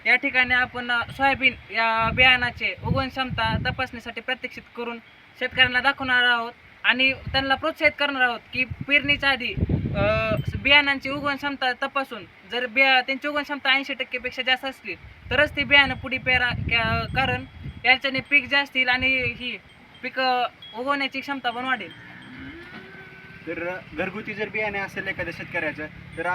या ठिकाणी आपण सोयाबीन या बियाणाचे उगवण क्षमता तपासणीसाठी प्रात्यक्षिक करून शेतकऱ्यांना दाखवणार आहोत आणि त्यांना प्रोत्साहित करणार आहोत की पेरणीच्या आधी बियाणांची उगवण क्षमता तपासून जर त्यांची उगवण क्षमता 80% पेक्षा जास्त असली तरच ते बियाणं पुढे पेरा, कारण याच्याने पीक जास्त येईल आणि ही पीक उगवण्याची क्षमता पण वाढेल. तर घरगुती जर बियाणे असेल एखाद्या शेतकऱ्याचं तर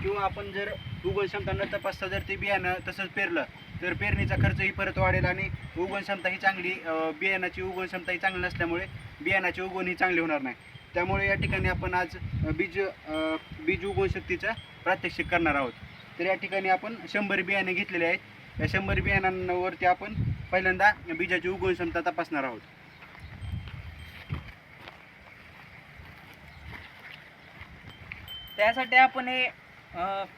किंवा आपण जर उगवण क्षमता न तपासता जर ते बियाणं तसंच पेरलं तर पेरणीचा खर्चही परत वाढेल आणि उगवण क्षमता ही चांगली, बियाणाची उगवण क्षमता ही चांगली नसल्यामुळे बियाणाची उगवण ही चांगली होणार नाही. त्यामुळे या ठिकाणी आपण आज बीज उगवण शक्तीचा प्रात्यक्षिक करणार आहोत. तर या ठिकाणी आपण 100 बियाणे घेतलेले आहेत. या 100 बियाणांवरती आपण पहिल्यांदा बीजाची उगवण क्षमता तपासणार आहोत. त्यासाठी आपण हे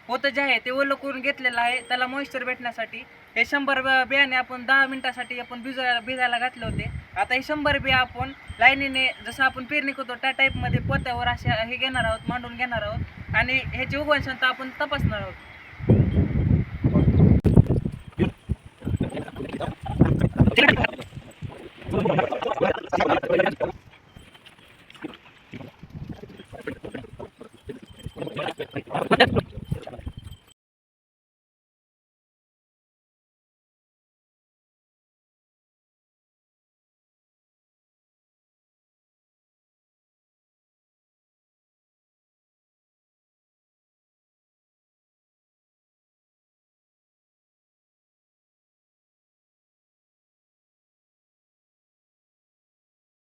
पोतं जे आहे ते ओलं करून घेतलेलं आहे, त्याला मॉइश्चर भेटण्यासाठी. हे 100 बियाणे आपण 10 मिनिटासाठी आपण भिजायला घातले होते. आता हे 100 बिया आपण लाईनीने जसं आपण पेरणी करतो त्या टाईपमध्ये पोत्यावर असे हे घेणार आहोत, मांडून घेणार आहोत आणि ह्याची उगवण क्षमता आपण तपासणार आहोत.